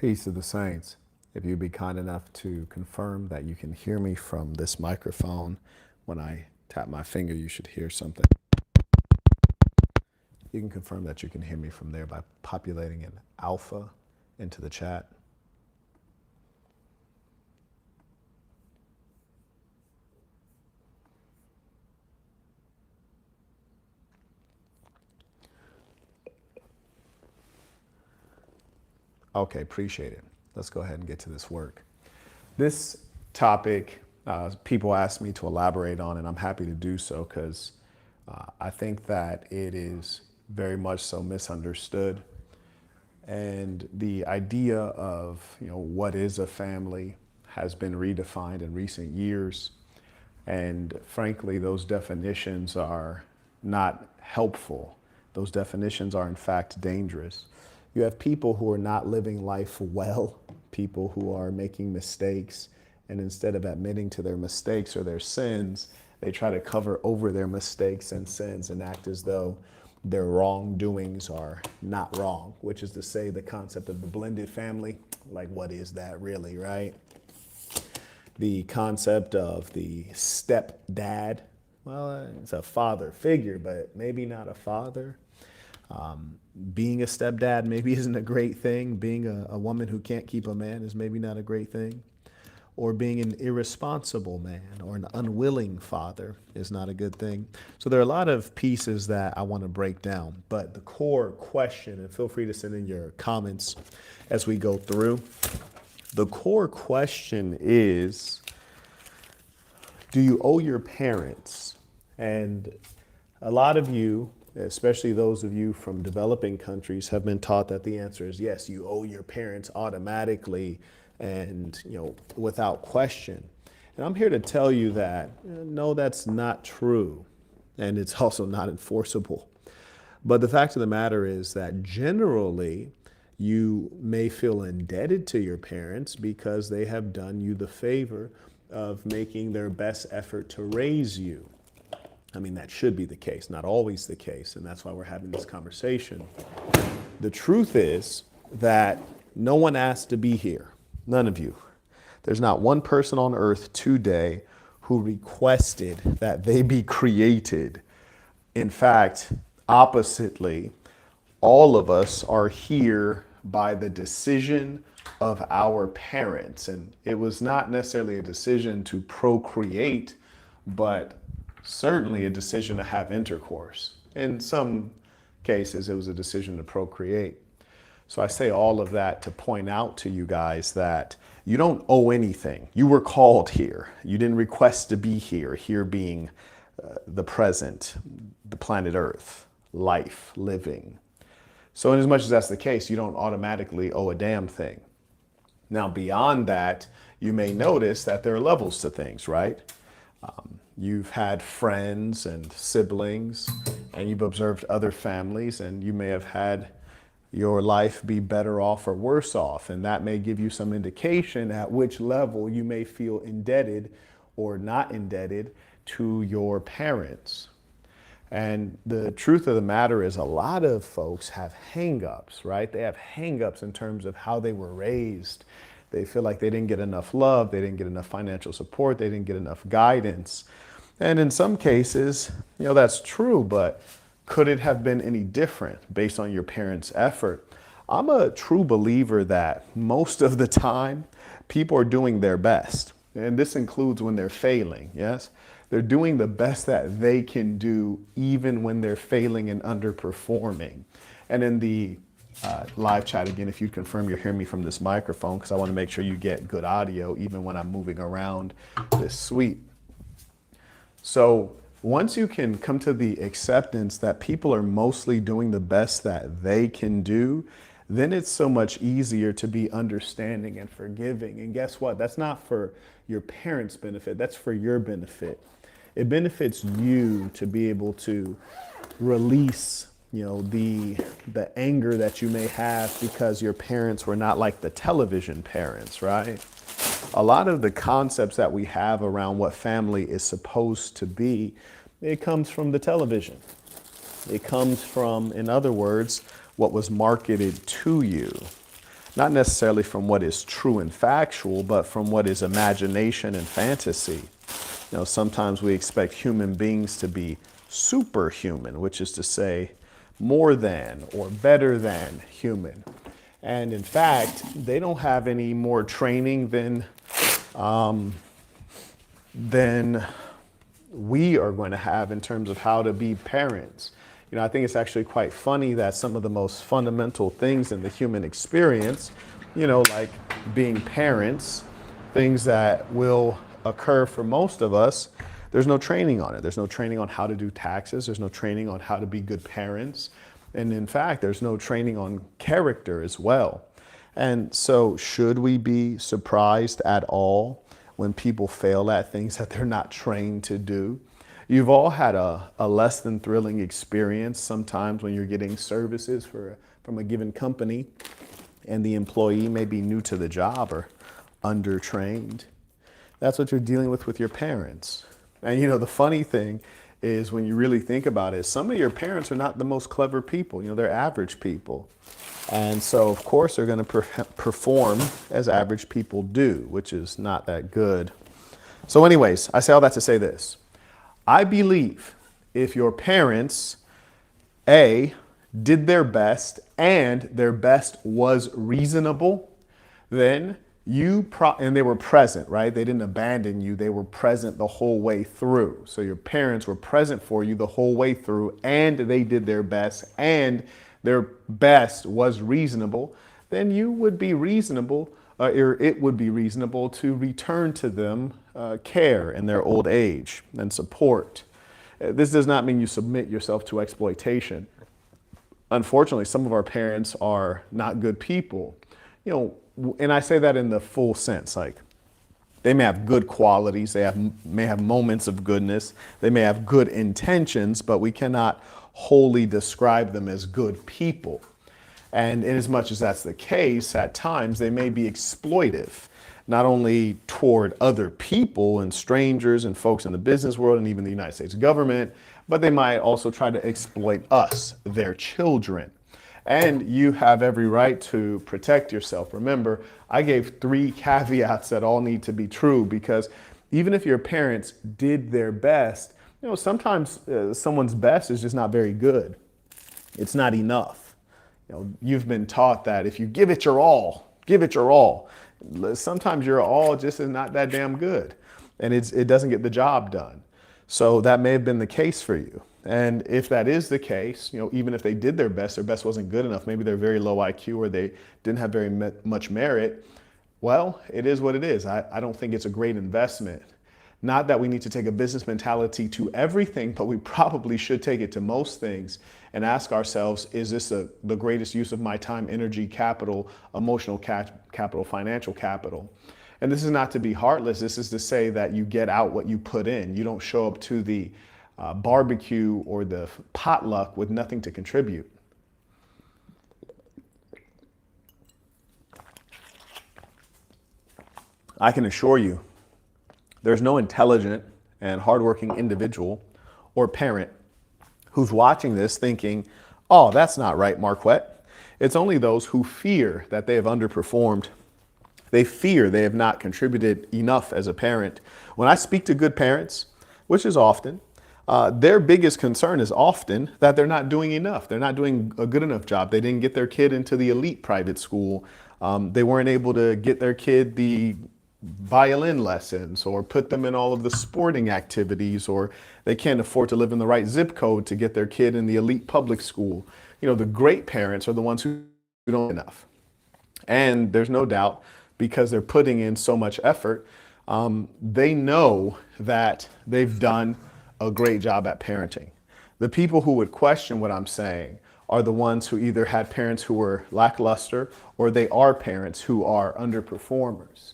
Peace to the saints. If you'd be kind enough to confirm that you can hear me from this microphone, when I tap my finger, you should hear something. You can confirm that you can hear me from there by populating an alpha into the chat. Okay, appreciate it. Let's go ahead and get to this work. This topic, people ask me to elaborate on, and I'm happy to do so because I think that it is very much so misunderstood. And the idea of, what is a family has been redefined in recent years. And frankly, those definitions are not helpful. Those definitions are in fact dangerous. You have people who are not living life well, people who are making mistakes, and instead of admitting to their mistakes or their sins, they try to cover over their mistakes and sins and act as though their wrongdoings are not wrong, which is to say the concept of the blended family. Like, what is that really, right? The concept of the stepdad. Well, it's a father figure, but maybe not a father. Being a stepdad maybe isn't a great thing. Being a woman who can't keep a man is maybe not a great thing. Or being an irresponsible man or an unwilling father is not a good thing. So there are a lot of pieces that I want to break down. But the core question, and feel free to send in your comments as we go through. The core question is, do you owe your parents? And a lot of you, especially those of you from developing countries, have been taught that the answer is yes, you owe your parents automatically and without question. And I'm here to tell you that no, that's not true. And it's also not enforceable. But the fact of the matter is that generally you may feel indebted to your parents because they have done you the favor of making their best effort to raise you. I mean, that should be the case, not always the case, and that's why we're having this conversation. The truth is that no one asked to be here, none of you. There's not one person on earth today who requested that they be created. In fact, oppositely, all of us are here by the decision of our parents. And it was not necessarily a decision to procreate, but certainly a decision to have intercourse. In some cases, it was a decision to procreate. So I say all of that to point out to you guys that you don't owe anything. You were called here. You didn't request to be here, here being the present, the planet Earth, life, living. So in as much as that's the case, you don't automatically owe a damn thing. Now, beyond that, you may notice that there are levels to things, right? You've had friends and siblings, and you've observed other families, and you may have had your life be better off or worse off. And that may give you some indication at which level you may feel indebted or not indebted to your parents. And the truth of the matter is a lot of folks have hang-ups, right? They have hang-ups in terms of how they were raised. They feel like they didn't get enough love, they didn't get enough financial support, they didn't get enough guidance. And in some cases, that's true, but could it have been any different based on your parents' effort? I'm a true believer that most of the time, people are doing their best. And this includes when they're failing, yes? They're doing the best that they can do even when they're failing and underperforming. And in the live chat, again, if you confirm you're hearing me from this microphone, because I want to make sure you get good audio even when I'm moving around this suite. So once you can come to the acceptance that people are mostly doing the best that they can do, then it's so much easier to be understanding and forgiving. And guess what? That's not for your parents' benefit. That's for your benefit. It benefits you to be able to release, the anger that you may have because your parents were not like the television parents, right? A lot of the concepts that we have around what family is supposed to be, it comes from the television. It comes from, in other words, what was marketed to you. not necessarily from what is true and factual, but from what is imagination and fantasy. Sometimes we expect human beings to be superhuman, which is to say more than or better than human. And in fact, they don't have any more training than we are going to have in terms of how to be parents. I think it's actually quite funny that some of the most fundamental things in the human experience, like being parents, things that will occur for most of us, there's no training on it. There's no training on how to do taxes. There's no training on how to be good parents. And in fact, there's no training on character as well. And so should we be surprised at all when people fail at things that they're not trained to do? You've all had a less than thrilling experience sometimes when you're getting services from a given company and the employee may be new to the job or undertrained. That's what you're dealing with your parents. And the funny thing is when you really think about it, some of your parents are not the most clever people. They're average people. And so, of course, they're going to perform as average people do, which is not that good. So anyways, I say all that to say this. I believe if your parents, A, did their best and their best was reasonable, then and they were present, right? They didn't abandon you. They were present the whole way through. So your parents were present for you the whole way through, and they did their best, and their best was reasonable. Then you would be reasonable, or it would be reasonable to return to them care in their old age and support. This does not mean you submit yourself to exploitation. Unfortunately, some of our parents are not good people. And I say that in the full sense, like they may have good qualities, may have moments of goodness, they may have good intentions, but we cannot wholly describe them as good people. And in as much as that's the case, at times they may be exploitive, not only toward other people and strangers and folks in the business world and even the United States government, but they might also try to exploit us, their children. And you have every right to protect yourself. Remember, I gave 3 caveats that all need to be true, because even if your parents did their best, sometimes someone's best is just not very good. It's not enough. You've been taught that if you give it your all, give it your all. Sometimes your all just is not that damn good, and it doesn't get the job done. So that may have been the case for you. And if that is the case, even if they did their best wasn't good enough. Maybe they're very low IQ or they didn't have very much merit. Well, it is what it is. I don't think it's a great investment. Not that we need to take a business mentality to everything, but we probably should take it to most things and ask ourselves, is this the greatest use of my time, energy, capital, emotional capital, financial capital? And this is not to be heartless. This is to say that you get out what you put in. You don't show up to the barbecue or the potluck with nothing to contribute. I can assure you, there's no intelligent and hardworking individual or parent who's watching this thinking, oh, that's not right, Marquette. It's only those who fear that they have underperformed. They fear they have not contributed enough as a parent. When I speak to good parents, which is often, their biggest concern is often that they're not doing enough. They're not doing a good enough job. They didn't get their kid into the elite private school. They weren't able to get their kid the violin lessons or put them in all of the sporting activities, or they can't afford to live in the right zip code to get their kid in the elite public school. The great parents are the ones who don't do enough. And there's no doubt, because they're putting in so much effort, they know that they've done a great job at parenting. The people who would question what I'm saying are the ones who either had parents who were lackluster or they are parents who are underperformers.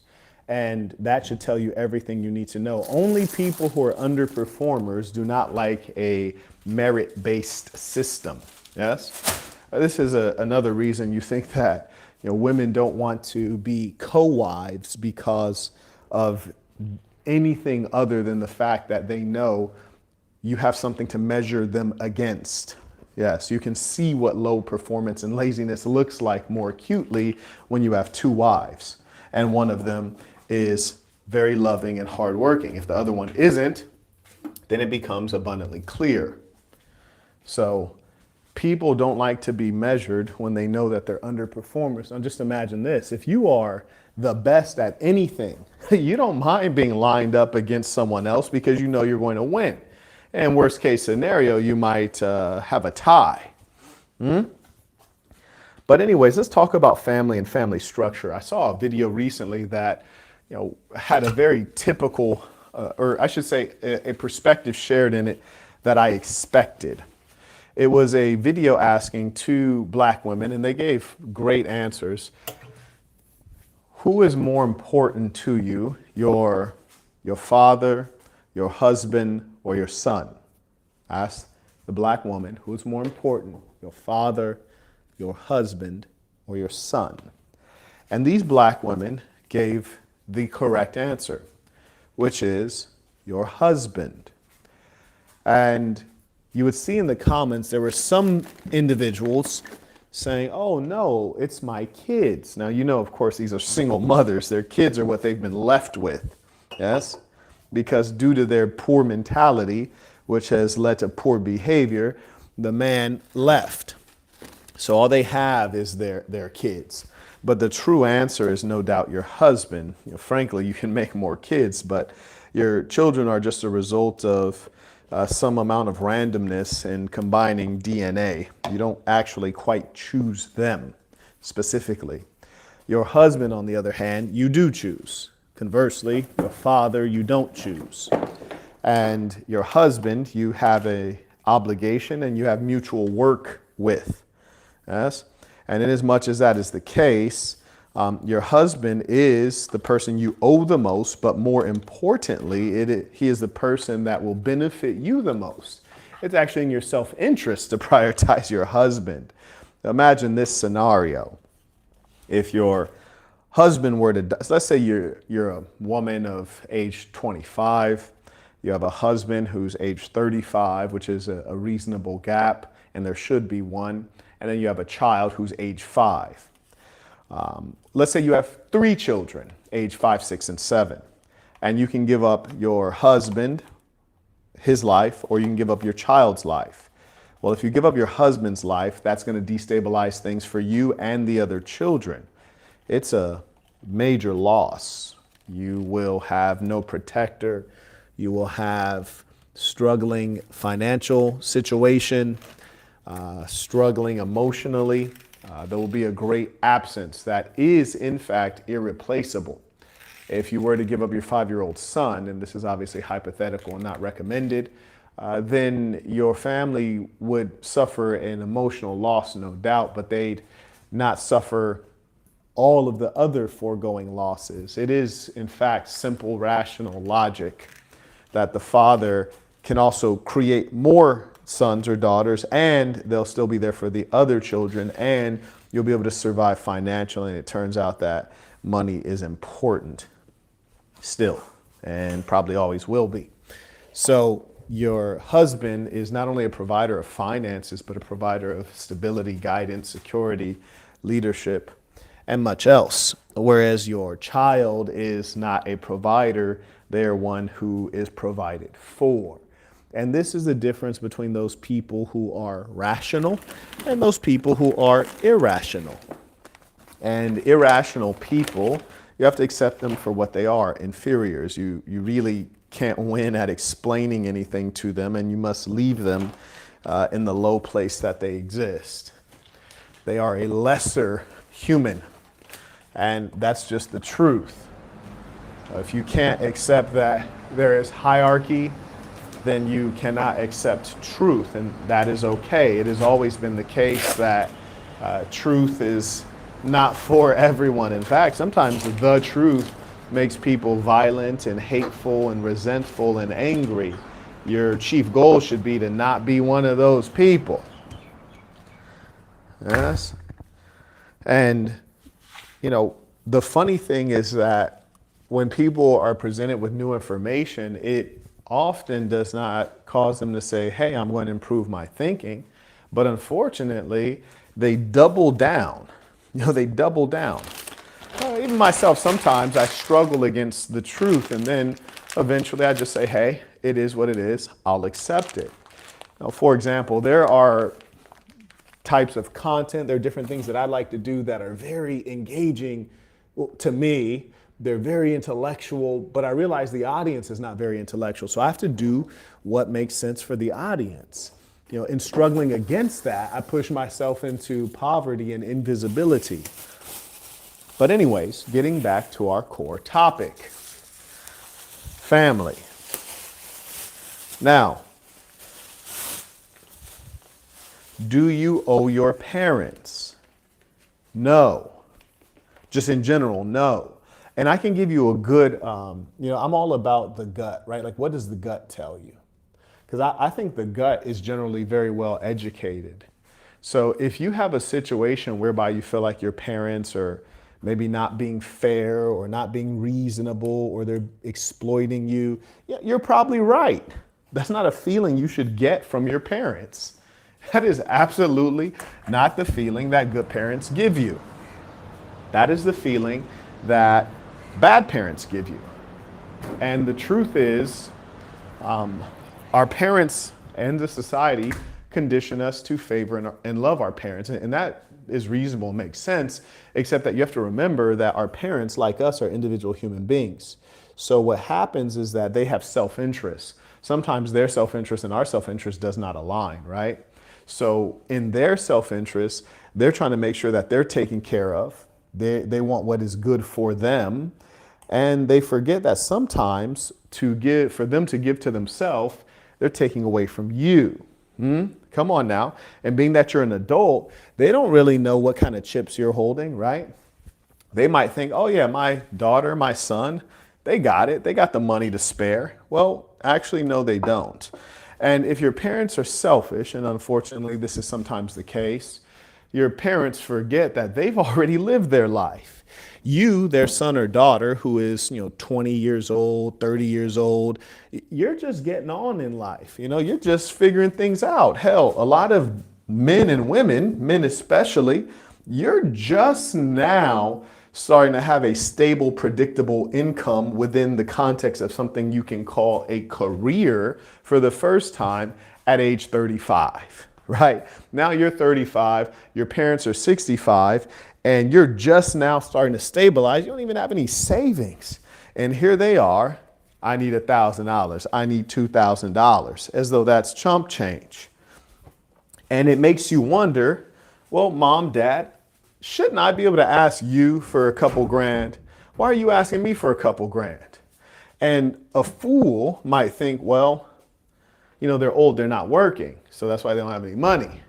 And that should tell you everything you need to know. Only people who are underperformers do not like a merit-based system. Yes? This is another reason you think that women don't want to be co-wives, because of anything other than the fact that they know you have something to measure them against. Yes, you can see what low performance and laziness looks like more acutely when you have two wives, and one of them is very loving and hardworking. If the other one isn't, then it becomes abundantly clear. So people don't like to be measured when they know that they're underperformers. Now just imagine this. If you are the best at anything, you don't mind being lined up against someone else because you know you're going to win. And worst case scenario, you might have a tie. But anyways, let's talk about family and family structure. I saw a video recently that had a very typical, or I should say a perspective shared in it that I expected. It was a video asking two black women, and they gave great answers. Who is more important to you, your father, your husband, or your son? Ask the black woman, who is more important, your father, your husband, or your son? And these black women gave the correct answer, which is your husband. And you would see in the comments, there were some individuals saying, oh no, it's my kids. Now, of course, these are single mothers. Their kids are what they've been left with. Yes? Because due to their poor mentality, which has led to poor behavior, the man left. So all they have is their kids. But the true answer is no doubt your husband. Frankly, you can make more kids, but your children are just a result of some amount of randomness in combining DNA. You don't actually quite choose them specifically. Your husband, on the other hand, you do choose. Conversely, your father, you don't choose. And your husband, you have an obligation and you have mutual work with. Yes? And in as much as that is the case, your husband is the person you owe the most, but more importantly, he is the person that will benefit you the most. It's actually in your self-interest to prioritize your husband. Imagine this scenario. If your husband were to, let's say you're a woman of age 25, you have a husband who's age 35, which is a reasonable gap, and there should be one, and then you have a child who's age 5. Let's say you have 3 children, age 5, 6, and 7, and you can give up your husband, his life, or you can give up your child's life. Well, if you give up your husband's life, that's going to destabilize things for you and the other children. It's a major loss. You will have no protector. You will have struggling financial situation, struggling emotionally. There will be a great absence that is, in fact, irreplaceable. If you were to give up your 5-year-old son, and this is obviously hypothetical and not recommended, then your family would suffer an emotional loss, no doubt, but they'd not suffer all of the other foregoing losses. It is, in fact, simple, rational logic that the father can also create more sons or daughters, and they'll still be there for the other children, and you'll be able to survive financially. And it turns out that money is important still, and probably always will be. So your husband is not only a provider of finances, but a provider of stability, guidance, security, leadership, and much else. Whereas your child is not a provider, they're one who is provided for. And this is the difference between those people who are rational and those people who are irrational. And irrational people, you have to accept them for what they are, inferiors. You really can't win at explaining anything to them, and you must leave them in the low place that they exist. They are a lesser human, and that's just the truth. If you can't accept that there is hierarchy, then you cannot accept truth, and that is okay. It has always been the case that truth is not for everyone. In fact, sometimes the truth makes people violent and hateful and resentful and angry. Your chief goal should be to not be one of those people. Yes? And, the funny thing is that when people are presented with new information, it often does not cause them to say, hey, I'm going to improve my thinking, But unfortunately, they double down. They double down. Even myself, sometimes I struggle against the truth, and then eventually I just say, hey, it is what it is. I'll accept it. Now, for example, there are types of content, there are different things that I like to do that are very engaging to me. They're very intellectual, but I realize the audience is not very intellectual. So I have to do what makes sense for the audience. In struggling against that, I push myself into poverty and invisibility. But anyways, getting back to our core topic, family. Now, do you owe your parents? No. Just in general, no. And I can give you a good, I'm all about the gut, right? Like, what does the gut tell you? Because I think the gut is generally very well educated. So if you have a situation whereby you feel like your parents are maybe not being fair or not being reasonable or they're exploiting you, yeah, you're probably right. That's not a feeling you should get from your parents. That is absolutely not the feeling that good parents give you. That is the feeling that bad parents give you. And the truth is, our parents and the society condition us to favor and love our parents. And that is reasonable, makes sense, except that you have to remember that our parents, like us, are individual human beings. So what happens is that they have self-interest. Sometimes their self-interest and our self-interest does not align, right? So in their self-interest, they're trying to make sure that they're taken care of. They want what is good for them. And they forget that sometimes for them to give to themselves, they're taking away from you. Come on now. And being that you're an adult, they don't really know what kind of chips you're holding, right? They might think, oh yeah, my daughter, my son, they got it. They got the money to spare. Well, actually, no, they don't. And if your parents are selfish, and unfortunately this is sometimes the case, your parents forget that they've already lived their life. You, their son or daughter, who is 20 years old, 30 years old, you're just getting on in life. You're just figuring things out. Hell, a lot of men and women, men especially, you're just now starting to have a stable, predictable income within the context of something you can call a career for the first time at age 35, right? Now you're 35, your parents are 65, and you're just now starting to stabilize. You don't even have any savings. And here they are, I need $1,000, I need $2,000, as though that's chump change. And it makes you wonder, well, mom, dad, shouldn't I be able to ask you for a couple grand? Why are you asking me for a couple grand? And a fool might think, well, they're old, they're not working, so that's why they don't have any money.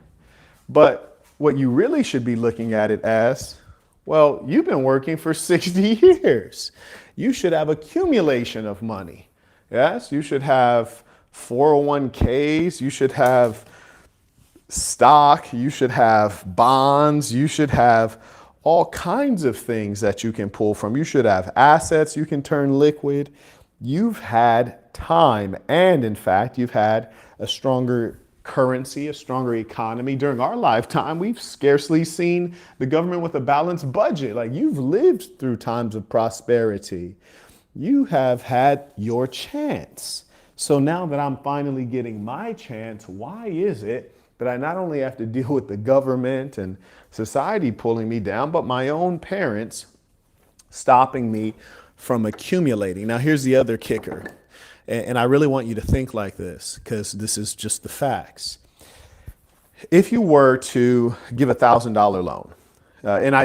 But what you really should be looking at it as, well, you've been working for 60 years. You should have accumulation of money. Yes, you should have 401ks, you should have stock, you should have bonds, you should have all kinds of things that you can pull from. You should have assets you can turn liquid. You've had time, and in fact, you've had a stronger currency, a stronger economy. During our lifetime, we've scarcely seen the government with a balanced budget. Like, you've lived through times of prosperity. You have had your chance. So now that I'm finally getting my chance, why is it that I not only have to deal with the government and society pulling me down, but my own parents stopping me from accumulating? Now, here's the other kicker. And I really want you to think like this, because this is just the facts. If you were to give $1,000 loan, and I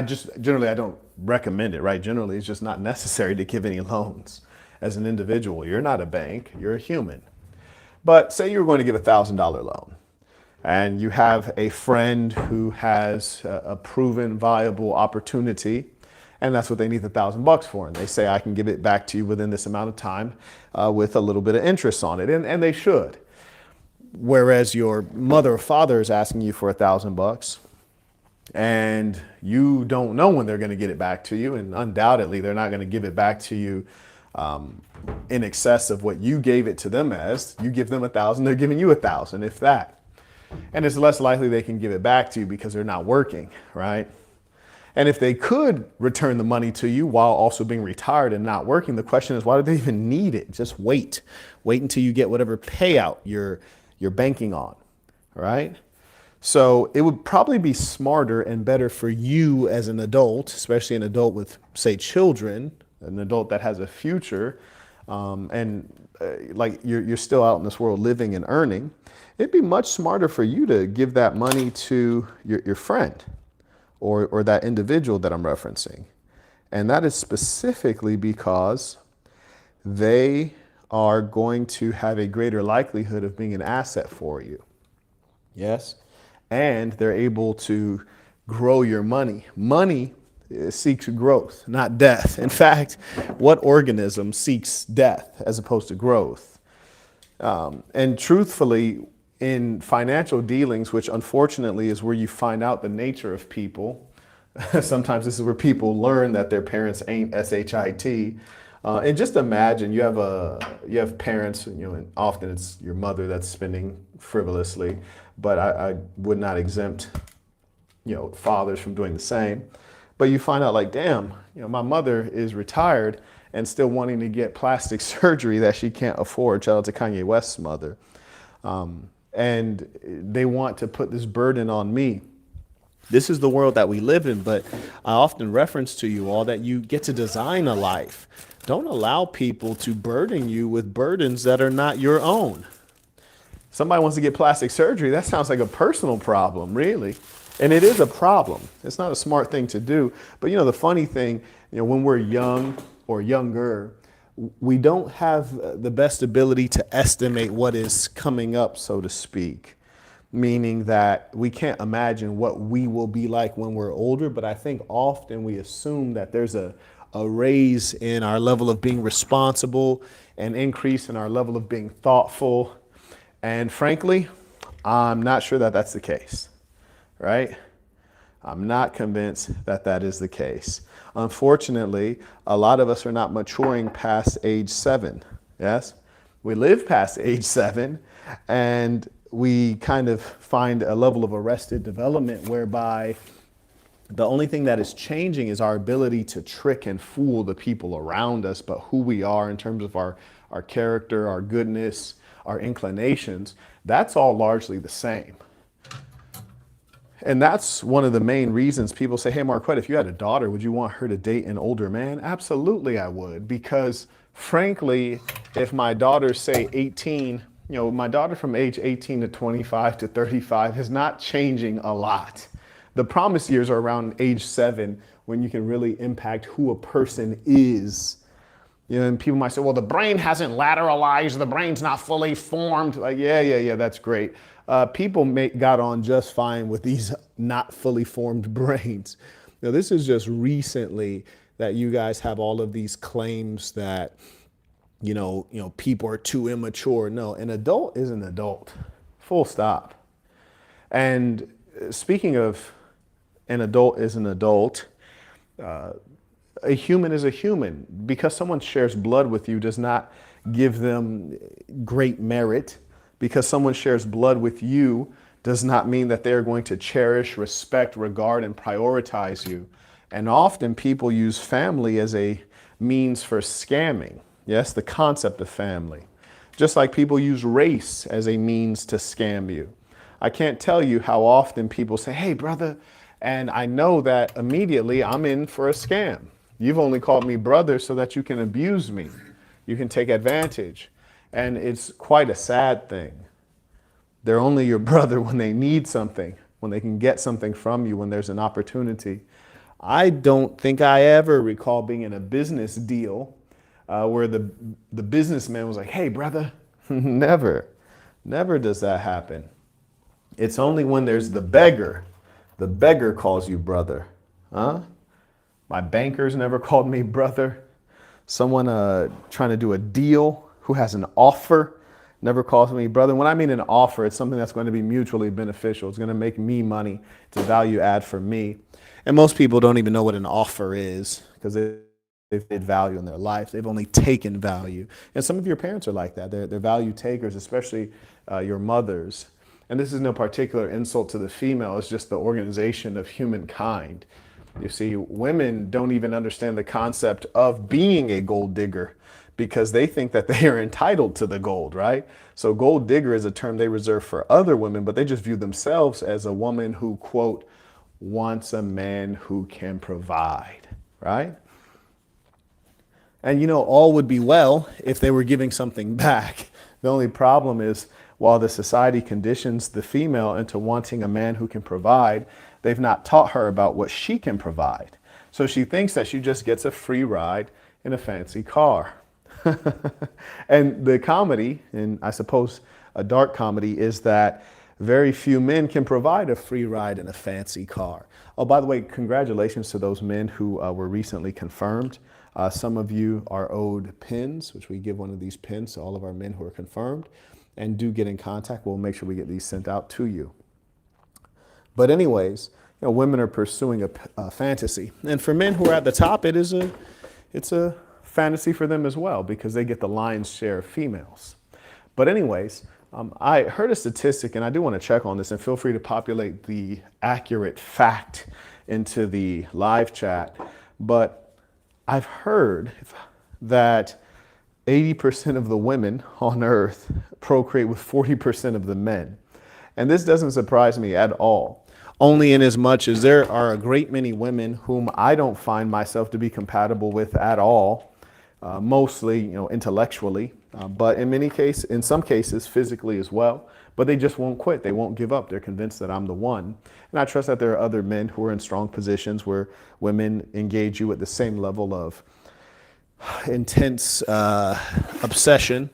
don't recommend it, right? Generally, it's just not necessary to give any loans as an individual. You're not a bank, you're a human. But say you're going to give $1,000 loan, and you have a friend who has a proven viable opportunity, and that's what they need the $1,000 for. And they say, I can give it back to you within this amount of time with a little bit of interest on it. And they should. Whereas your mother or father is asking you for $1,000 and you don't know when they're going to get it back to you. And undoubtedly, they're not going to give it back to you in excess of what you gave it to them as. You give them $1,000, they're giving you $1,000, if that. And it's less likely they can give it back to you because they're not working, right? And if they could return the money to you while also being retired and not working, the question is, why do they even need it? Just wait. Wait until you get whatever payout you're banking on, right? So it would probably be smarter and better for you as an adult, especially an adult with, say, children, an adult that has a future, like you're still out in this world living and earning. It'd be much smarter for you to give that money to your friend or that individual that I'm referencing. And that is specifically because they are going to have a greater likelihood of being an asset for you. Yes? And they're able to grow your money. Money seeks growth, not death. In fact, what organism seeks death as opposed to growth? And truthfully, in financial dealings, which unfortunately is where you find out the nature of people, sometimes this is where people learn that their parents ain't shit. And just imagine you have parents, and often it's your mother that's spending frivolously, but I would not exempt, fathers from doing the same. But you find out like, damn, my mother is retired and still wanting to get plastic surgery that she can't afford. Shout out to Kanye West's mother. And they want to put this burden on me. This is the world that we live in, but I often reference to you all that you get to design a life. Don't allow people to burden you with burdens that are not your own. Somebody wants to get plastic surgery. That sounds like a personal problem, really. And it is a problem. It's not a smart thing to do. But the funny thing, when we're young or younger, we don't have the best ability to estimate what is coming up, so to speak. Meaning that we can't imagine what we will be like when we're older. But I think often we assume that there's a raise in our level of being responsible, an increase in our level of being thoughtful. And frankly, I'm not sure that that's the case, right? I'm not convinced that that is the case. Unfortunately, a lot of us are not maturing past age 7. Yes, we live past age 7, and we kind of find a level of arrested development whereby the only thing that is changing is our ability to trick and fool the people around us, but who we are in terms of our character, our goodness, our inclinations, that's all largely the same. And that's one of the main reasons people say, hey, Marquette, if you had a daughter, would you want her to date an older man? Absolutely, I would. Because frankly, if my daughter's, say, 18, my daughter from age 18 to 25 to 35 is not changing a lot. The promise years are around age 7 when you can really impact who a person is. And people might say, well, the brain hasn't lateralized, the brain's not fully formed. Like, yeah, that's great. People got on just fine with these not fully formed brains. Now, this is just recently that you guys have all of these claims that, people are too immature. No, an adult is an adult, full stop. And speaking of an adult is an adult, a human is a human. Because someone shares blood with you does not give them great merit. Because someone shares blood with you does not mean that they're going to cherish, respect, regard, and prioritize you. And often people use family as a means for scamming. Yes, the concept of family. Just like people use race as a means to scam you. I can't tell you how often people say, hey, brother, and I know that immediately I'm in for a scam. You've only called me brother so that you can abuse me. You can take advantage. And it's quite a sad thing. They're only your brother when they need something, when they can get something from you, when there's an opportunity. I don't think I ever recall being in a business deal where the businessman was like, hey, brother. Never does that happen. It's only when there's the beggar. The beggar calls you brother. Huh? My bankers never called me brother. Someone trying to do a deal who has an offer never calls me brother. When I mean an offer, it's something that's going to be mutually beneficial. It's going to make me money. It's a value add for me. And most people don't even know what an offer is because they've made value in their life. They've only taken value. And some of your parents are like that. They're value takers, especially your mothers. And this is no particular insult to the female, it's just the organization of humankind. You see, women don't even understand the concept of being a gold digger because they think that they are entitled to the gold, right? So gold digger is a term they reserve for other women, but they just view themselves as a woman who, quote, wants a man who can provide, right? And you know, all would be well if they were giving something back. The only problem is while the society conditions the female into wanting a man who can provide, they've not taught her about what she can provide. So she thinks that she just gets a free ride in a fancy car. And the comedy, and I suppose a dark comedy, is that very few men can provide a free ride in a fancy car. Oh, by the way, congratulations to those men who were recently confirmed. Some of you are owed pins, which we give one of these pins to all of our men who are confirmed. And do get in contact. We'll make sure we get these sent out to you. But anyways, you know, women are pursuing a fantasy. And for men who are at the top, it's a fantasy for them as well because they get the lion's share of females. But anyways, I heard a statistic, and I do want to check on this, and feel free to populate the accurate fact into the live chat. But I've heard that 80% of the women on earth procreate with 40% of the men. And this doesn't surprise me at all. Only in as much as there are a great many women whom I don't find myself to be compatible with at all, mostly, you know, intellectually, but in some cases, physically as well. But they just won't quit. They won't give up. They're convinced that I'm the one. And I trust that there are other men who are in strong positions where women engage you at the same level of intense obsession.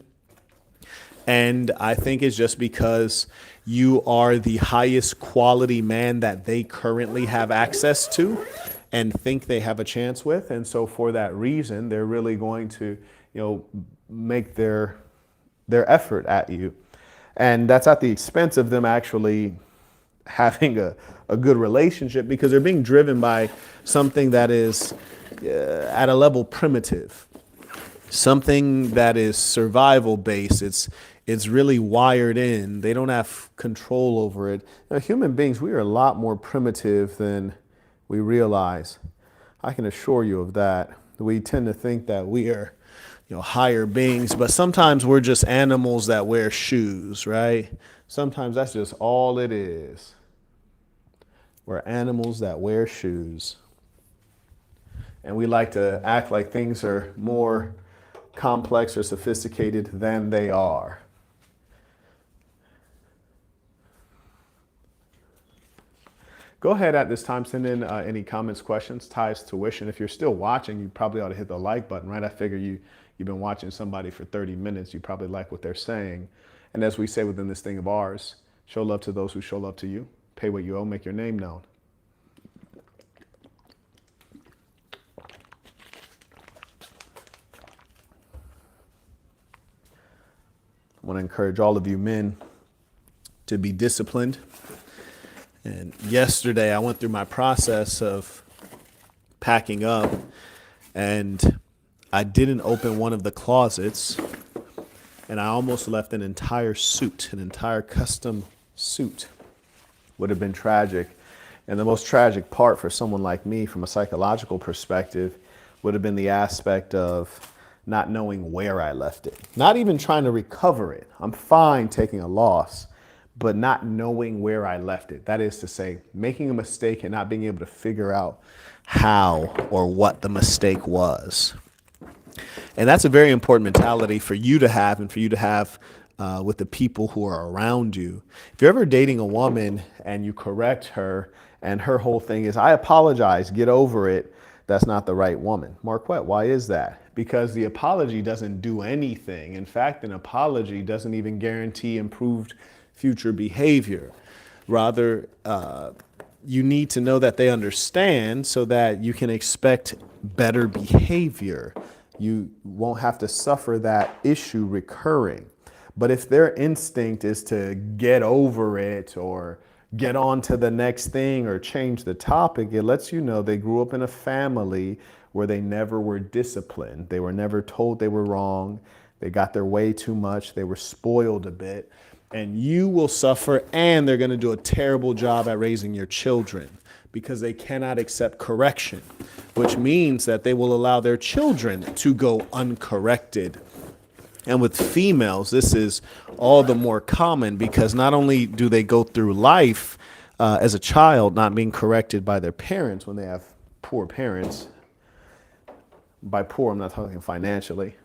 And I think it's just because you are the highest quality man that they currently have access to and think they have a chance with. And so for that reason, they're really going to, you know, make their effort at you. And that's at the expense of them actually having a good relationship because they're being driven by something that is at a level primitive, something that is survival based. It's really wired in. They don't have control over it. Now, human beings, we are a lot more primitive than we realize. I can assure you of that. We tend to think that we are, you know, higher beings, but sometimes we're just animals that wear shoes, right? Sometimes that's just all it is. We're animals that wear shoes. And we like to act like things are more complex or sophisticated than they are. Go ahead at this time, send in any comments, questions, ties, tuition. If you're still watching, you probably ought to hit the like button, right? I figure you've been watching somebody for 30 minutes. You probably like what they're saying. And as we say within this thing of ours, show love to those who show love to you. Pay what you owe, make your name known. I want to encourage all of you men to be disciplined. And yesterday I went through my process of packing up and I didn't open one of the closets and I almost left an entire suit, an entire custom suit. Would have been tragic. And the most tragic part for someone like me from a psychological perspective would have been the aspect of not knowing where I left it. Not even trying to recover it. I'm fine taking a loss, but not knowing where I left it. That is to say, making a mistake and not being able to figure out how or what the mistake was. And that's a very important mentality for you to have and for you to have with the people who are around you. If you're ever dating a woman and you correct her and her whole thing is, I apologize, get over it, that's not the right woman. Marquette, why is that? Because the apology doesn't do anything. In fact, an apology doesn't even guarantee improved future behavior. Rather, you need to know that they understand so that you can expect better behavior. You won't have to suffer that issue recurring. But if their instinct is to get over it or get on to the next thing or change the topic, it lets you know they grew up in a family where they never were disciplined. They were never told they were wrong. They got their way too much. They were spoiled a bit. And you will suffer, and they're going to do a terrible job at raising your children because they cannot accept correction, which means that they will allow their children to go uncorrected. And with females, this is all the more common because not only do they go through life as a child not being corrected by their parents when they have poor parents. By poor, I'm not talking financially.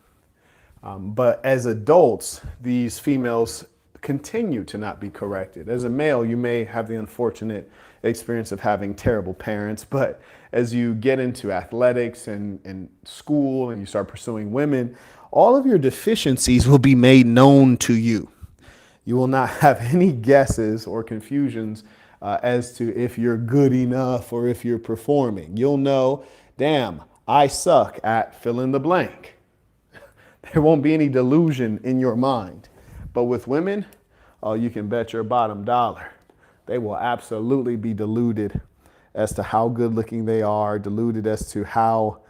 But as adults, these females continue to not be corrected. As a male, you may have the unfortunate experience of having terrible parents, but as you get into athletics and school and you start pursuing women, all of your deficiencies will be made known to you. You will not have any guesses or confusions as to if you're good enough or if you're performing. You'll know, damn, I suck at fill in the blank. There won't be any delusion in your mind. But with women, oh, you can bet your bottom dollar. They will absolutely be deluded as to how good looking they are, deluded as to how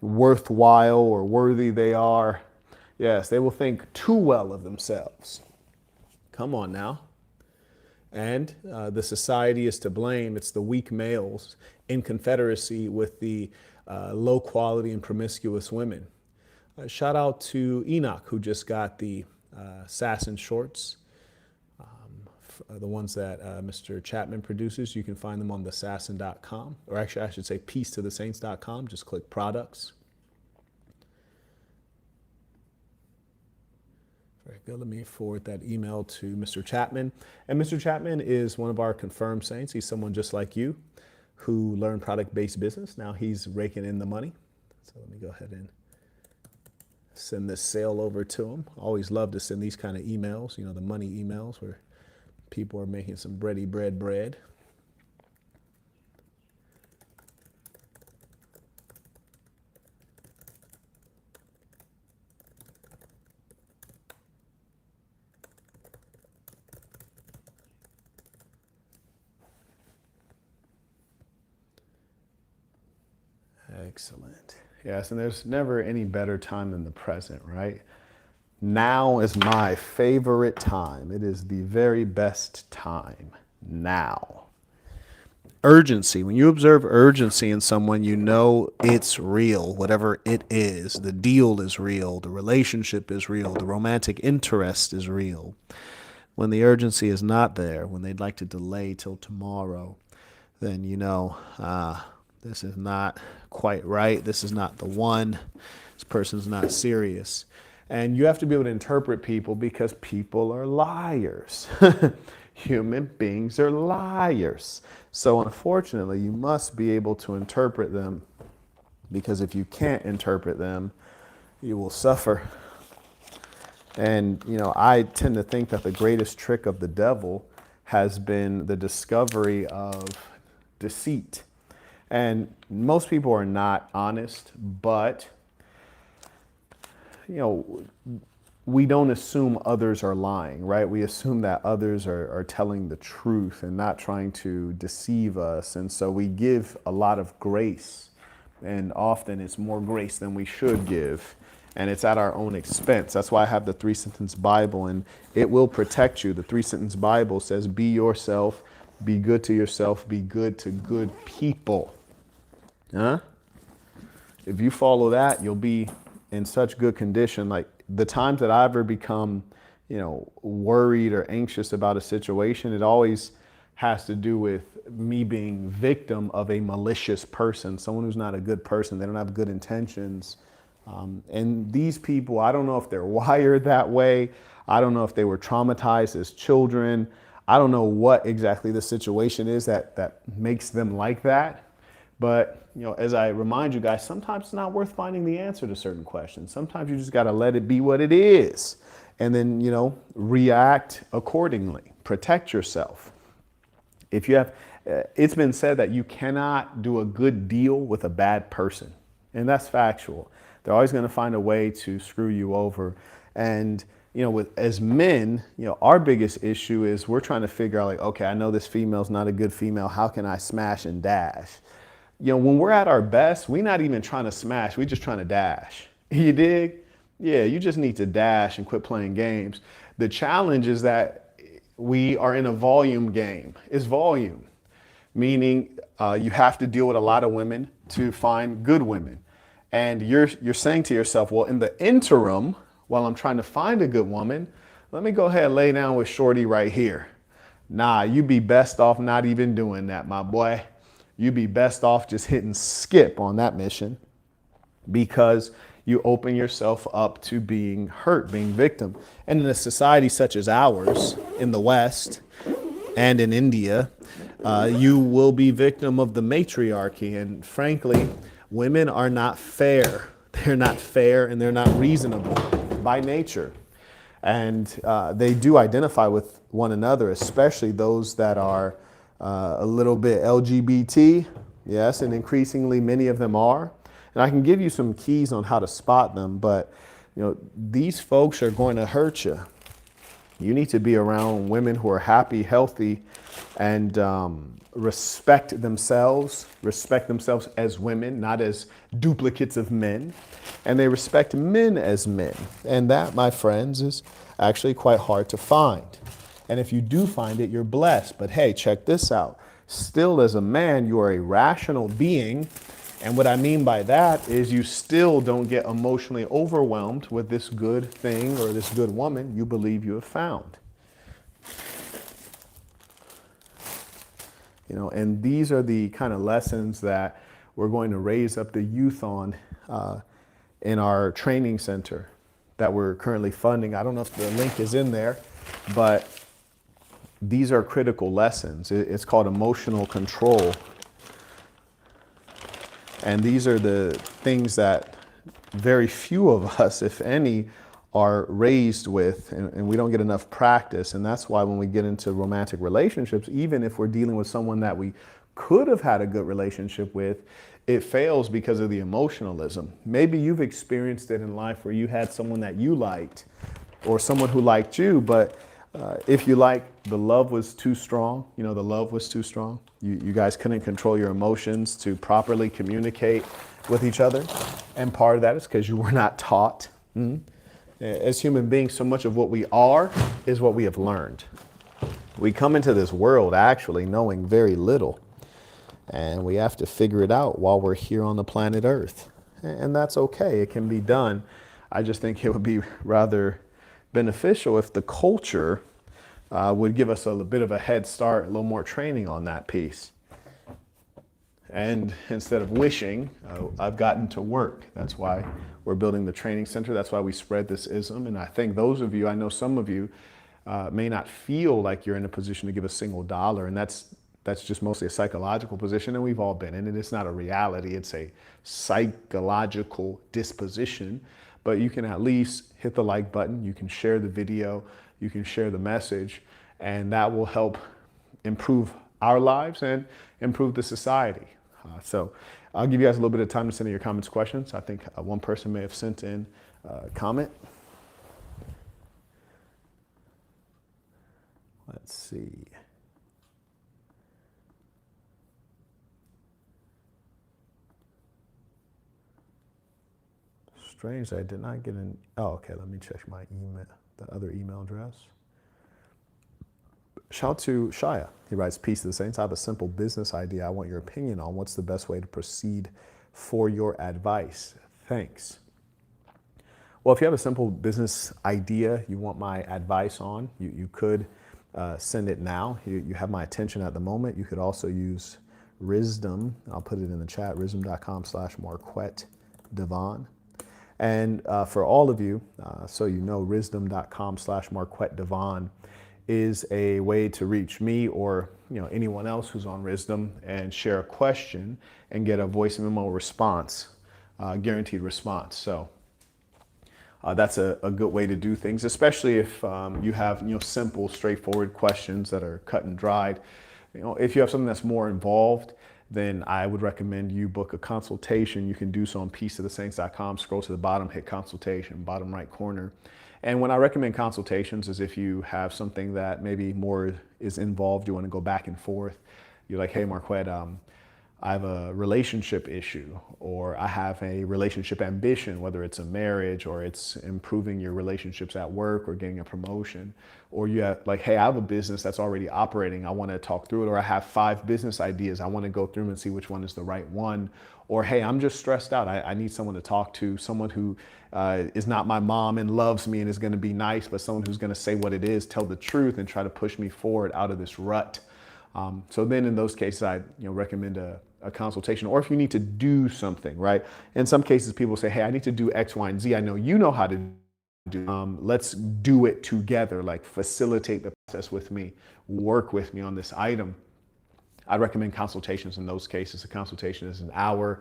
worthwhile or worthy they are. Yes, they will think too well of themselves. Come on now. And the society is to blame. It's the weak males in confederacy with the low quality and promiscuous women. Shout out to Enoch, who just got the Assassin shorts, the ones that Mr. Chapman produces. You can find them on theassassin.com, or actually I should say peacetothesaints.com. Just click products. Very good. Let me forward that email to Mr. Chapman. And Mr. Chapman is one of our confirmed saints. He's someone just like you who learned product-based business. Now he's raking in the money. So let me go ahead and send this sale over to him. Always love to send these kind of emails, you know, the money emails where people are making some bready bread. Excellent. Yes, and there's never any better time than the present, right? Now is my favorite time. It is the very best time. Now. Urgency. When you observe urgency in someone, you know it's real, whatever it is. The deal is real. The relationship is real. The romantic interest is real. When the urgency is not there, when they'd like to delay till tomorrow, then you know, this is not quite right. This is not the one. This person's not serious. And you have to be able to interpret people because people are liars. Human beings are liars. So unfortunately, you must be able to interpret them, because if you can't interpret them, you will suffer. And, you know, I tend to think that the greatest trick of the devil has been the discovery of deceit. And most people are not honest, but, you know, we don't assume others are lying, right? We assume that others are telling the truth and not trying to deceive us. And so we give a lot of grace, and often it's more grace than we should give. And it's at our own expense. That's why I have the 3-sentence Bible, and it will protect you. The 3-sentence Bible says, be yourself, be good to yourself, be good to good people. Huh? If you follow that, you'll be in such good condition. Like the times that I've ever become, you know, worried or anxious about a situation, it always has to do with me being victim of a malicious person, someone who's not a good person. They don't have good intentions. And these people, I don't know if they're wired that way. I don't know if they were traumatized as children. I don't know what exactly the situation is that makes them like that. But, you know, as I remind you guys, sometimes it's not worth finding the answer to certain questions. Sometimes you just got to let it be what it is. And then, you know, react accordingly. Protect yourself. If you have, it's been said that you cannot do a good deal with a bad person. And that's factual. They're always going to find a way to screw you over. And, you know, as men, you know, our biggest issue is we're trying to figure out, like, okay, I know this female's not a good female. How can I smash and dash? You know, when we're at our best, we're not even trying to smash. We're just trying to dash. You dig? Yeah, you just need to dash and quit playing games. The challenge is that we are in a volume game. It's volume, meaning you have to deal with a lot of women to find good women. And you're saying to yourself, well, in the interim, while I'm trying to find a good woman, let me go ahead and lay down with Shorty right here. Nah, you be best off not even doing that, my boy. You be best off just hitting skip on that mission because you open yourself up to being hurt, being victim. And in a society such as ours in the West and in India, you will be victim of the matriarchy. And frankly, women are not fair. They're not fair and they're not reasonable by nature. And they do identify with one another, especially those that are a little bit LGBT. Yes, and increasingly many of them are. And I can give you some keys on how to spot them, but these folks are going to hurt you. You need to be around women who are happy, healthy, and respect themselves as women, not as duplicates of men. And they respect men as men. And that, my friends, is actually quite hard to find. And if you do find it, you're blessed. But hey, check this out. Still, as a man, you are a rational being. And what I mean by that is you still don't get emotionally overwhelmed with this good thing or this good woman you believe you have found. And these are the kind of lessons that we're going to raise up the youth on in our training center that we're currently funding. I don't know if the link is in there, but these are critical lessons. It's called emotional control. And these are the things that very few of us, if any, are raised with, and we don't get enough practice. And that's why when we get into romantic relationships, even if we're dealing with someone that we could have had a good relationship with, it fails because of the emotionalism. Maybe you've experienced it in life where you had someone that you liked or someone who liked you, but if you like, the love was too strong. The love was too strong. You guys couldn't control your emotions to properly communicate with each other. And part of that is because you were not taught. As human beings, so much of what we are is what we have learned. We come into this world actually knowing very little. And we have to figure it out while we're here on the planet Earth. And that's okay. It can be done. I just think it would be rather beneficial if the culture would give us a bit of a head start, a little more training on that piece. And instead of wishing, I've gotten to work. That's why we're building the training center. That's why we spread this ism. And I think those of you, I know some of you may not feel like you're in a position to give a single dollar. And that's just mostly a psychological position, and we've all been in it. It's not a reality. It's a psychological disposition. But you can at least hit the like button. You can share the video. You can share the message. And that will help improve our lives and improve the society. So I'll give you guys a little bit of time to send in your comments, questions. I think one person may have sent in a comment. Let's see. Strange, I did not get an, oh, okay, let me check my email, the other email address. Shout out to Shia. He writes, peace to the saints. I have a simple business idea I want your opinion on. What's the best way to proceed for your advice? Thanks. Well, if you have a simple business idea you want my advice on, you could send it now. You have my attention at the moment. You could also use Rizdom. I'll put it in the chat, rizdom.com/Marquette Devon. And for all of you, so you know, rizdom.com/Marquette Devon is a way to reach me or anyone else who's on Rizdom and share a question and get a voice memo response, guaranteed response. So that's a good way to do things, especially if you have simple, straightforward questions that are cut and dried. If you have something that's more involved, then I would recommend you book a consultation. You can do so on peaceofthesaints.com. Scroll to the bottom, hit consultation, bottom right corner. And when I recommend consultations is if you have something that maybe more is involved, you want to go back and forth. You're like, hey, Marquette, I have a relationship issue, or I have a relationship ambition, whether it's a marriage or it's improving your relationships at work or getting a promotion, or you have like, hey, I have a business that's already operating. I want to talk through it, or I have 5 business ideas. I want to go through them and see which one is the right one. Or, hey, I'm just stressed out. I need someone to talk to, someone who is not my mom and loves me and is going to be nice, but someone who's going to say what it is, tell the truth, and try to push me forward out of this rut. So then in those cases, I recommend a consultation. Or if you need to do something, right? In some cases, people say, hey, I need to do X, Y, and Z. I know you know how to do. Let's do it together, like facilitate the process with me, work with me on this item. I recommend consultations in those cases. A consultation is an hour.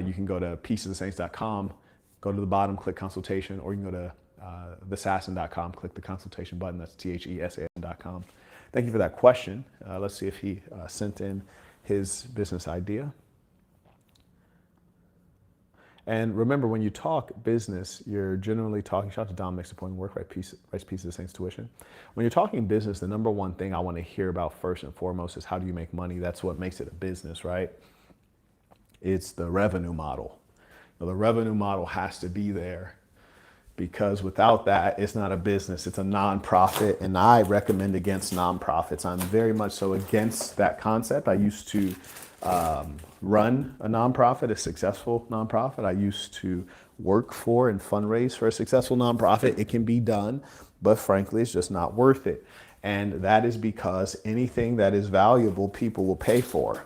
You can go to peaceofthesaints.com, go to the bottom, click consultation, or you can go to thesassin.com, click the consultation button. That's THESAN.com. Thank you for that question. Let's see if he sent in his business idea. And remember, when you talk business, you're generally talking, shout out to Dom, makes a point of work, right? Piece of the Saints tuition. When you're talking business, the number one thing I want to hear about first and foremost is how do you make money? That's what makes it a business, right? It's the revenue model. Now, the revenue model has to be there, because without that, it's not a business, it's a nonprofit, and I recommend against nonprofits. I'm very much so against that concept. I used to run a nonprofit, a successful nonprofit. I used to work for and fundraise for a successful nonprofit. It can be done, but frankly, it's just not worth it. And that is because anything that is valuable, people will pay for.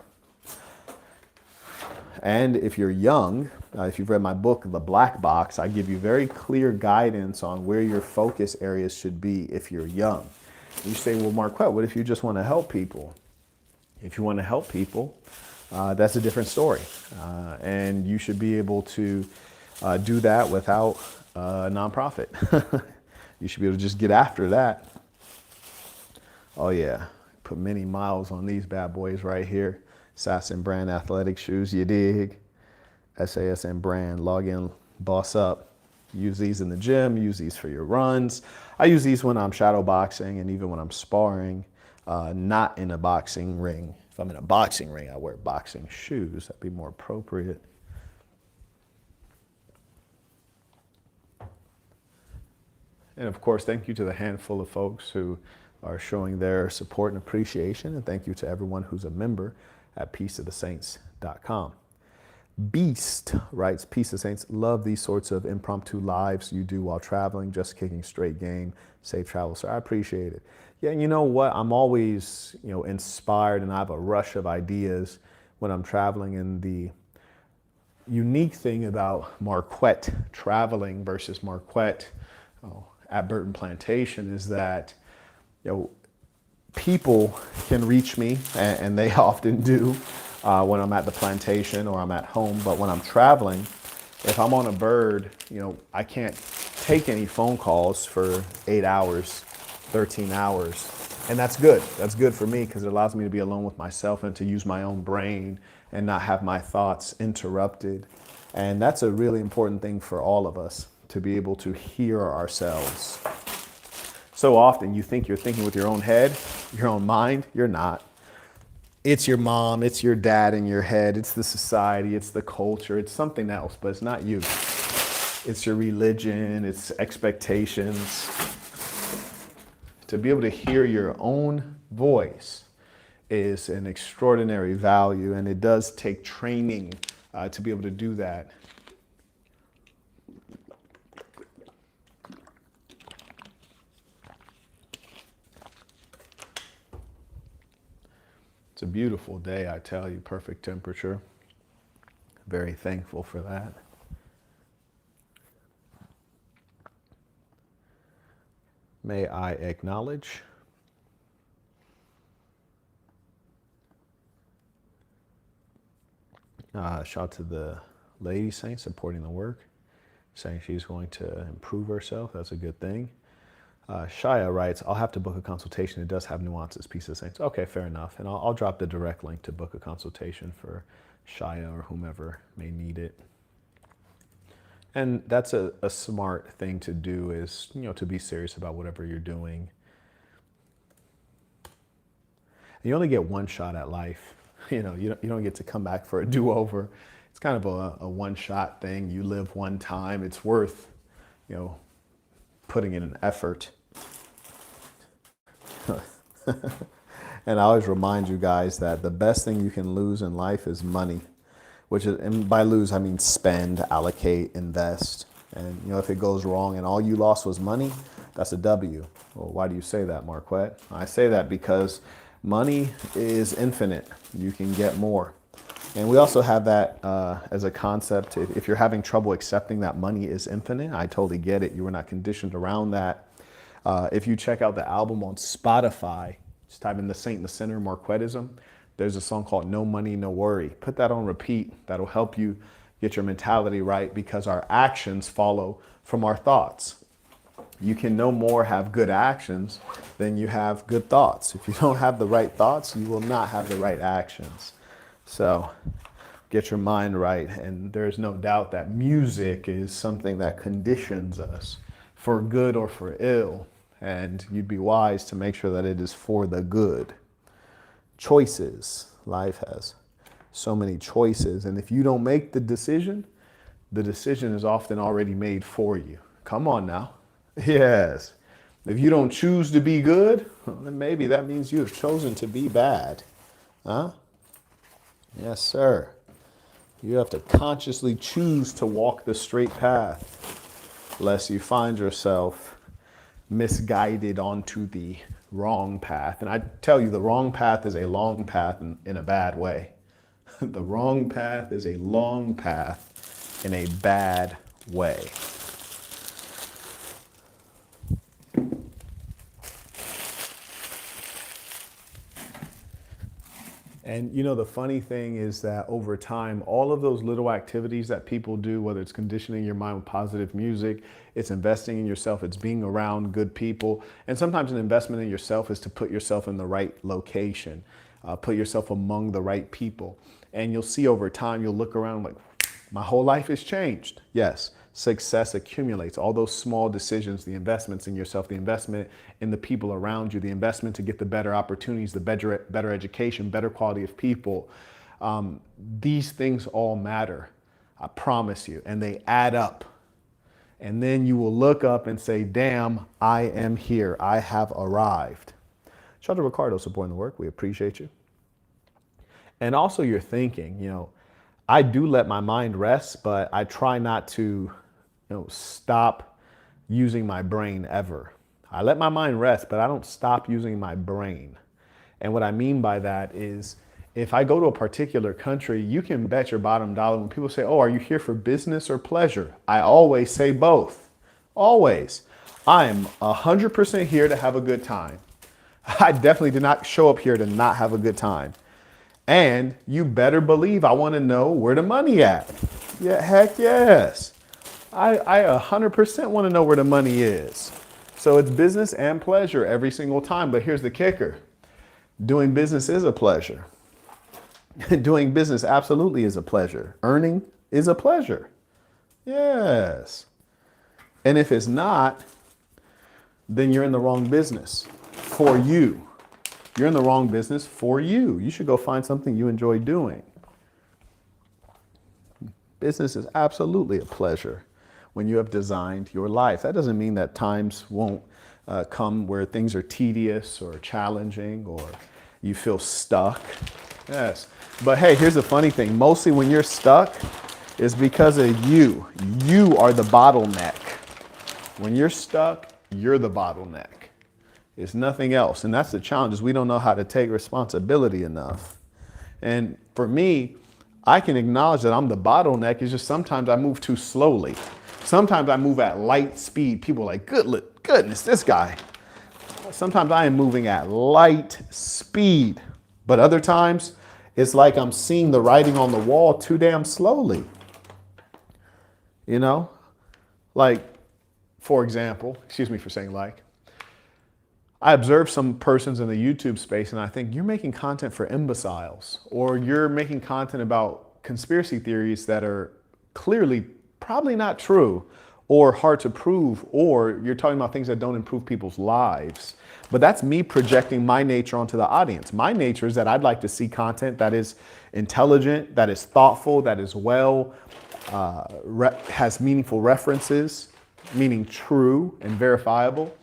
And if you're young, if you've read my book, The Black Box, I give you very clear guidance on where your focus areas should be if you're young. You say, well, Marquette, what if you just want to help people? If you want to help people, that's a different story. And you should be able to do that without a nonprofit. You should be able to just get after that. Oh yeah, put many miles on these bad boys right here. Sassin brand athletic shoes, you dig? SASN brand, log in, boss up. Use these in the gym, use these for your runs. I use these when I'm shadow boxing and even when I'm sparring, not in a boxing ring. If I'm in a boxing ring, I wear boxing shoes. That'd be more appropriate. And of course, thank you to the handful of folks who are showing their support and appreciation. And thank you to everyone who's a member at peaceofthesaints.com. Beast writes, Peace of Saints, love these sorts of impromptu lives you do while traveling, just kicking straight game, safe travel, sir. I appreciate it. Yeah, and you know what? I'm always, inspired, and I have a rush of ideas when I'm traveling. And the unique thing about Marquette traveling versus Marquette at Burton Plantation is that, people can reach me, and they often do when I'm at the plantation or I'm at home. But when I'm traveling, if I'm on a bird, I can't take any phone calls for 8 hours, 13 hours. And that's good. That's good for me because it allows me to be alone with myself and to use my own brain and not have my thoughts interrupted. And that's a really important thing for all of us, to be able to hear ourselves. So often you think you're thinking with your own head, your own mind. You're not. It's your mom, it's your dad in your head, it's the society, it's the culture, it's something else, but it's not you. It's your religion, it's expectations. To be able to hear your own voice is an extraordinary value, and it does take training to be able to do that. It's a beautiful day, I tell you, perfect temperature. Very thankful for that. May I acknowledge shout out to the lady saint supporting the work, saying she's going to improve herself. That's a good thing. Shia writes, I'll have to book a consultation. It does have nuances, Peace of the Saints. Okay, fair enough. And I'll drop the direct link to book a consultation for Shia or whomever may need it. And that's a smart thing to do, is, to be serious about whatever you're doing. And you only get one shot at life. you don't get to come back for a do-over. It's kind of a one-shot thing. You live one time. It's worth, putting in an effort. And I always remind you guys that the best thing you can lose in life is money, and by lose, I mean spend, allocate, invest. And, if it goes wrong and all you lost was money, that's a W. Well, why do you say that, Marquette? I say that because money is infinite. You can get more. And we also have that as a concept. If you're having trouble accepting that money is infinite, I totally get it. You were not conditioned around that. If you check out the album on Spotify, just type in The Saint in the Center, Marquettism. There's a song called No Money, No Worry. Put that on repeat. That'll help you get your mentality right, because our actions follow from our thoughts. You can no more have good actions than you have good thoughts. If you don't have the right thoughts, you will not have the right actions. So get your mind right. And there's no doubt that music is something that conditions us for good or for ill. And you'd be wise to make sure that it is for the good. Choices. Life has so many choices. And if you don't make the decision is often already made for you. Come on now. Yes. If you don't choose to be good, then maybe that means you have chosen to be bad. Huh? Yes, sir. You have to consciously choose to walk the straight path, lest you find yourself misguided onto the wrong path. And I tell you, the wrong path is a long path in a bad way. The wrong path is a long path in a bad way. And the funny thing is that over time, all of those little activities that people do, whether it's conditioning your mind with positive music, it's investing in yourself, it's being around good people. And sometimes an investment in yourself is to put yourself in the right location, put yourself among the right people. And you'll see over time, you'll look around like, my whole life has changed. Yes. Success accumulates. All those small decisions, the investments in yourself, the investment in the people around you, the investment to get the better opportunities, the better education, better quality of people. These things all matter, I promise you, and they add up. And then you will look up and say, damn, I am here. I have arrived. Shout out to Ricardo supporting the work. We appreciate you. And also your thinking, I do let my mind rest, but I try not to stop using my brain ever. I let my mind rest, but I don't stop using my brain. And what I mean by that is, if I go to a particular country, you can bet your bottom dollar when people say, oh, are you here for business or pleasure? I always say both. Always. I am 100% here to have a good time. I definitely did not show up here to not have a good time. And you better believe I want to know where the money at. Yeah, heck yes. I 100% want to know where the money is. So it's business and pleasure every single time. But here's the kicker. Doing business is a pleasure. Doing business absolutely is a pleasure. Earning is a pleasure. Yes. And if it's not, then you're in the wrong business for you. You're in the wrong business for you. You should go find something you enjoy doing. Business is absolutely a pleasure when you have designed your life. That doesn't mean that times won't come where things are tedious or challenging or you feel stuck. Yes. But hey, here's the funny thing. Mostly when you're stuck is because of you. You are the bottleneck. When you're stuck, you're the bottleneck. It's nothing else. And that's the challenge, is we don't know how to take responsibility enough. And for me, I can acknowledge that I'm the bottleneck. It's just sometimes I move too slowly. Sometimes I move at light speed. People are like, goodness, this guy. Sometimes I am moving at light speed. But other times, it's like I'm seeing the writing on the wall too damn slowly. Like, for example, excuse me for saying like, I observe some persons in the YouTube space and I think you're making content for imbeciles, or you're making content about conspiracy theories that are clearly probably not true, or hard to prove, or you're talking about things that don't improve people's lives. But that's me projecting my nature onto the audience. My nature is that I'd like to see content that is intelligent, that is thoughtful, that is has meaningful references, meaning true and verifiable.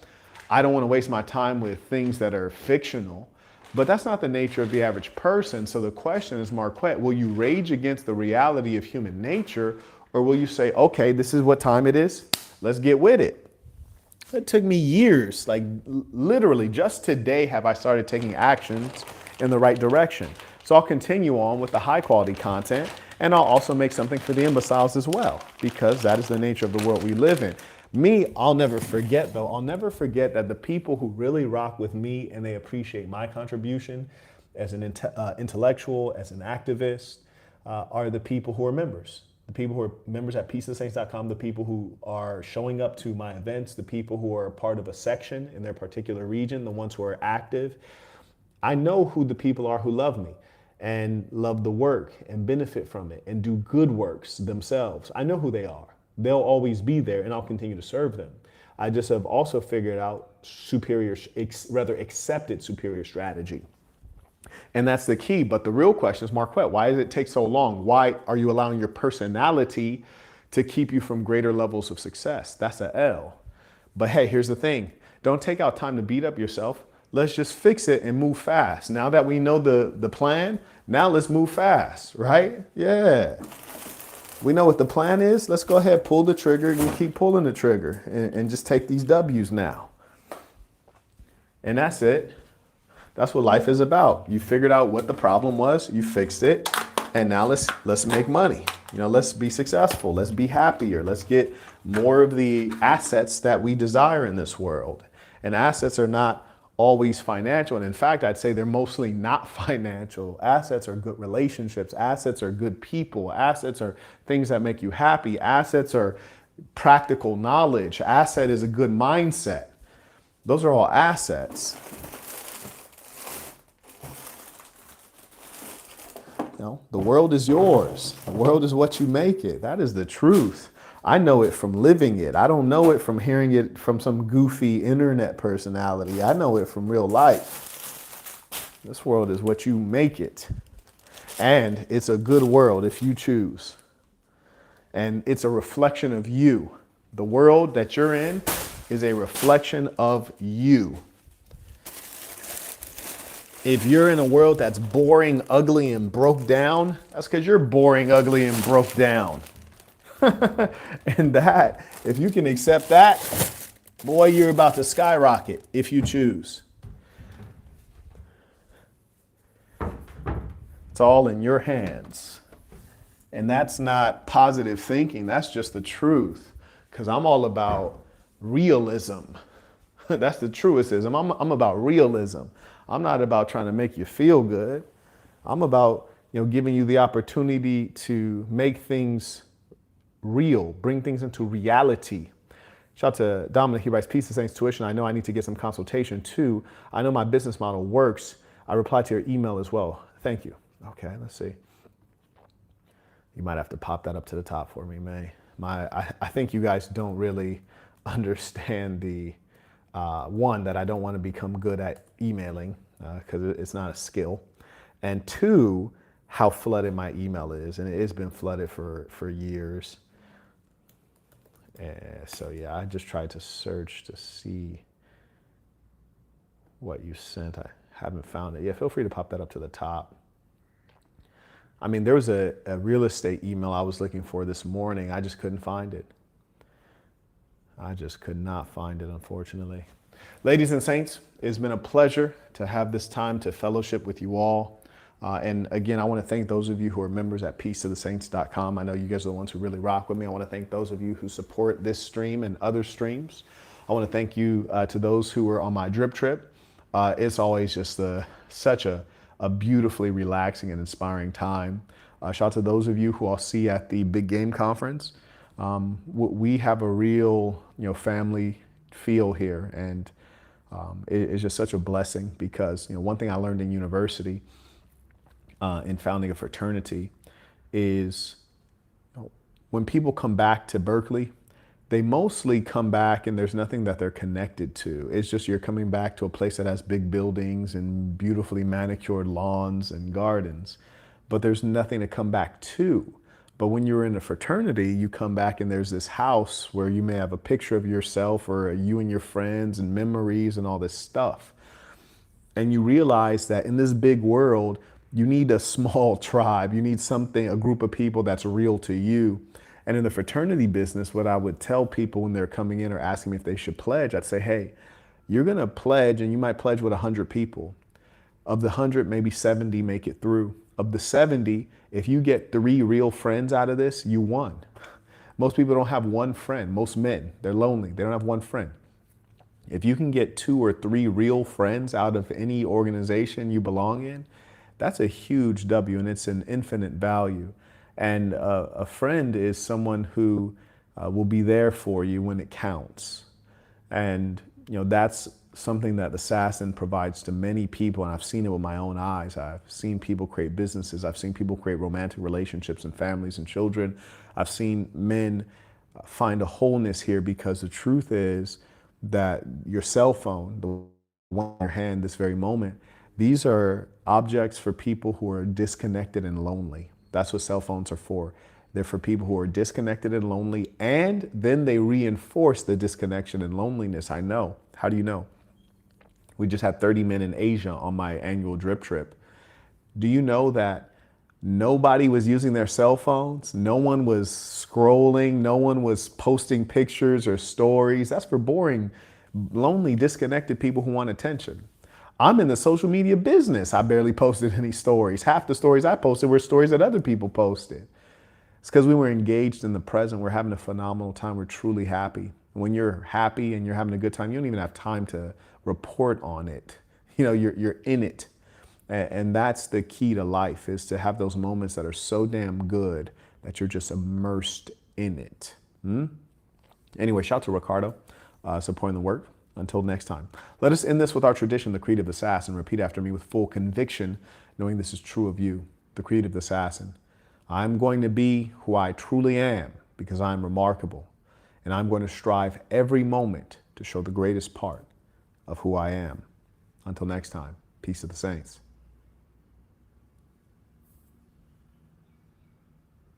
I don't want to waste my time with things that are fictional, but that's not the nature of the average person. So the question is, Marquette, will you rage against the reality of human nature, or will you say, okay, this is what time it is, let's get with it? It took me years, like literally just today have I started taking actions in the right direction. So I'll continue on with the high quality content, and I'll also make something for the imbeciles as well, because that is the nature of the world we live in. Me, I'll never forget though, I'll never forget that the people who really rock with me and they appreciate my contribution as an intellectual, as an activist, are the people who are members. The people who are members at peaceofthesaints.com, the people who are showing up to my events, the people who are part of a section in their particular region, the ones who are active. I know who the people are who love me and love the work and benefit from it and do good works themselves. I know who they are. They'll always be there, and I'll continue to serve them. I just have also figured out accepted superior strategy. And that's the key. But the real question is, Marquette, why does it take so long? Why are you allowing your personality to keep you from greater levels of success? That's an L. But hey, here's the thing. Don't take out time to beat up yourself. Let's just fix it and move fast. Now that we know the plan, now let's move fast, right? Yeah. We know what the plan is. Let's go ahead, pull the trigger, and keep pulling the trigger and just take these W's now. And that's it. That's what life is about. You figured out what the problem was, you fixed it, and now let's make money. You know, let's be successful, let's be happier, let's get more of the assets that we desire in this world. And assets are not always financial. And in fact, I'd say they're mostly not financial. Assets are good relationships. Assets are good people. Assets are things that make you happy. Assets are practical knowledge. Asset is a good mindset. Those are all assets. You know, the world is yours. The world is what you make it. That is the truth. I know it from living it. I don't know it from hearing it from some goofy internet personality. I know it from real life. This world is what you make it. And it's a good world if you choose. And it's a reflection of you. The world that you're in is a reflection of you. If you're in a world that's boring, ugly, and broke down, that's because you're boring, ugly, and broke down. And that, if you can accept that, boy, you're about to skyrocket if you choose. It's all in your hands. And that's not positive thinking. That's just the truth. Because I'm all about realism. That's the truism. I'm about realism. I'm not about trying to make you feel good. I'm about, giving you the opportunity to make things real, bring things into reality. Shout out to Dominic, he writes, Peace to Saints Tuition. I know I need to get some consultation too. I know my business model works. I replied to your email as well. Thank you. Okay, let's see. You might have to pop that up to the top for me, May. I think you guys don't really understand the one, that I don't want to become good at emailing because it's not a skill. And two, how flooded my email is. And it has been flooded for years. So yeah, I just tried to search to see what you sent. I haven't found it. Yeah, feel free to pop that up to the top. I mean, there was a real estate email I was looking for this morning. I just couldn't find it. I just could not find it, unfortunately. Ladies and saints, it's been a pleasure to have this time to fellowship with you all. And again, I want to thank those of you who are members at peaceofthesaints.com. I know you guys are the ones who really rock with me. I want to thank those of you who support this stream and other streams. I want to thank you to those who are on my drip trip. It's always just such a beautifully relaxing and inspiring time. Shout out to those of you who I'll see at the Big Game Conference. We have a real, family feel here, and it's just such a blessing because, one thing I learned in university in founding a fraternity is when people come back to Berkeley, they mostly come back and there's nothing that they're connected to. It's just you're coming back to a place that has big buildings and beautifully manicured lawns and gardens, but there's nothing to come back to. But when you're in a fraternity, you come back and there's this house where you may have a picture of yourself or you and your friends and memories and all this stuff. And you realize that in this big world, you need a small tribe. You need something, a group of people that's real to you. And in the fraternity business, what I would tell people when they're coming in or asking me if they should pledge, I'd say, hey, you're going to pledge and you might pledge with 100 people. Of the 100, maybe 70 make it through. Of the 70, if you get 3 real friends out of this, you won. Most people don't have one friend. Most men, they're lonely. They don't have one friend. If you can get 2 or 3 real friends out of any organization you belong in, that's a huge W, and it's an infinite value. And a friend is someone who will be there for you when it counts. And that's something that Assassin provides to many people, and I've seen it with my own eyes. I've seen people create businesses. I've seen people create romantic relationships and families and children. I've seen men find a wholeness here, because the truth is that your cell phone, the one in your hand this very moment, these are objects for people who are disconnected and lonely. That's what cell phones are for. They're for people who are disconnected and lonely, and then they reinforce the disconnection and loneliness. I know. How do you know? We just had 30 men in Asia on my annual drip trip. Do you know that nobody was using their cell phones? No one was scrolling. No one was posting pictures or stories. That's for boring, lonely, disconnected people who want attention. I'm in the social media business. I barely posted any stories. Half the stories I posted were stories that other people posted. It's because we were engaged in the present. We're having a phenomenal time. We're truly happy. When you're happy and you're having a good time, you don't even have time to report on it. You're in it. And that's the key to life, is to have those moments that are so damn good that you're just immersed in it. Anyway, shout out to Ricardo supporting the work. Until next time, let us end this with our tradition, the creative assassin. Repeat after me with full conviction, knowing this is true of you, the creative assassin. I'm going to be who I truly am because I'm remarkable, and I'm going to strive every moment to show the greatest part of who I am. Until next time, peace to the saints.